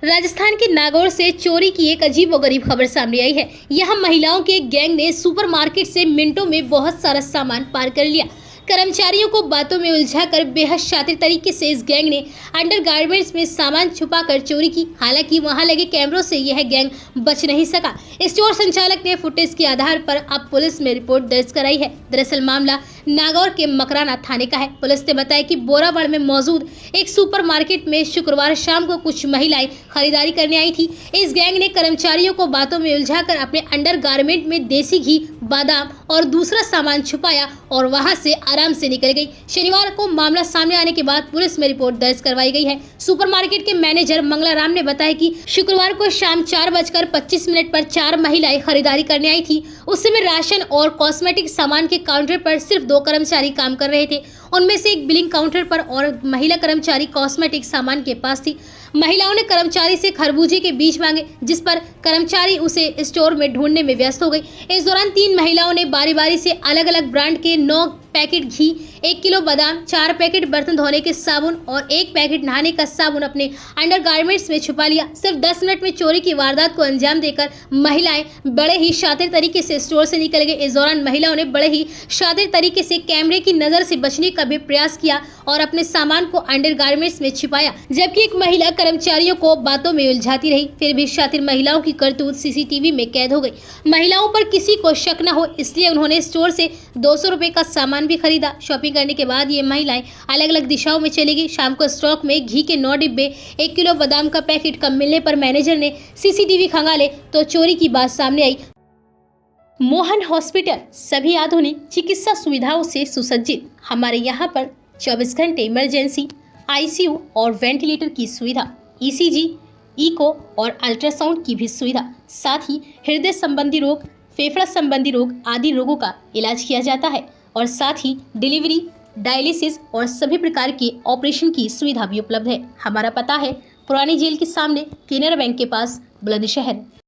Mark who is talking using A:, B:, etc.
A: राजस्थान के नागौर से चोरी की एक अजीबोगरीब खबर सामने आई है। यहाँ महिलाओं के गैंग ने सुपरमार्केट से मिनटों में बहुत सारा सामान पार कर लिया। कर्मचारियों को बातों में उलझाकर बेहद शातिर तरीके से इस गैंग ने अंडरगारमेंट्स में सामान छुपाकर चोरी की। हालांकि वहां लगे कैमरों से यह गैंग बच नहीं सका। स्टोर संचालक ने फुटेज के आधार पर अब पुलिस में रिपोर्ट दर्ज कराई है। दरअसल मामला नागौर के मकराना थाने का है। पुलिस ने बताया कि बोरावड़ में मौजूद एक सुपरमार्केट में शुक्रवार शाम को कुछ महिलाएं खरीदारी करने आई थी। इस गैंग ने कर्मचारियों को बातों में उलझाकर अपने अंडरगारमेंट में देसी घी, बादाम और दूसरा सामान छुपाया और वहां से आराम से निकल गई। शनिवार को मामला सामने आने के बाद पुलिस में रिपोर्ट दर्ज करवाई गई है। सुपरमार्केट के मैनेजर मंगलाराम ने बताया कि शुक्रवार को शाम 4:25 पर 4 महिलाएं खरीदारी करने आई थी। उस समय राशन और कॉस्मेटिक सामान के काउंटर पर सिर्फ 2 कर्मचारी काम कर रहे थे। उनमें से एक बिलिंग काउंटर पर और महिला कर्मचारी कॉस्मेटिक सामान के पास थी। महिलाओं ने कर्मचारी से खरबूजे के बीज मांगे, जिस पर कर्मचारी उसे स्टोर में ढूंढने में व्यस्त हो गई। इस दौरान 3 महिलाओं ने बारी बारी से अलग अलग ब्रांड के 9 पैकेट घी, 1 किलो बादाम, 4 पैकेट बर्तन धोने के साबुन और 1 पैकेट नहाने का साबुन अपने अंडरगारमेंट्स में छुपा लिया। सिर्फ 10 मिनट में चोरी की वारदात को अंजाम देकर महिलाएं बड़े ही शातिर तरीके से स्टोर से निकल गई। इस दौरान महिलाओं ने बड़े ही शातिर तरीके से कैमरे की नजर से बचने का भी प्रयास किया और अपने सामान को अंडरगारमेंट्स में छिपाया, जबकि एक महिला कर्मचारियों को बातों में उलझाती रही। फिर भी शातिर महिलाओं की करतूत सीसीटीवी में कैद हो गई। महिलाओं पर किसी को शक न हो, इसलिए उन्होंने स्टोर से 200 रुपए का सामान भी खरीदा। शॉपिंग करने के बाद ये महिलाएं अलग अलग दिशाओं में चली गई। शाम को स्टॉक में घी के 9 डिब्बे, 1 किलो बादाम का पैकेट कम मिलने पर मैनेजर ने सीसीटीवी खंगाले तो चोरी की बात सामने आई। मोहन हॉस्पिटल सभी आधुनिक चिकित्सा सुविधाओं से सुसज्जित। हमारे यहाँ पर 24 घंटे इमरजेंसी, आईसीयू और वेंटिलेटर की सुविधा, ईसीजी, इको और अल्ट्रासाउंड की भी सुविधा, साथ ही हृदय संबंधी रोग, फेफड़ा संबंधी रोग आदि रोगों का इलाज किया जाता है और साथ ही डिलीवरी, डायलिसिस और सभी प्रकार के ऑपरेशन की सुविधा भी उपलब्ध है। हमारा पता है पुरानी जेल के सामने, केनरा बैंक के पास, बुलंदशहर।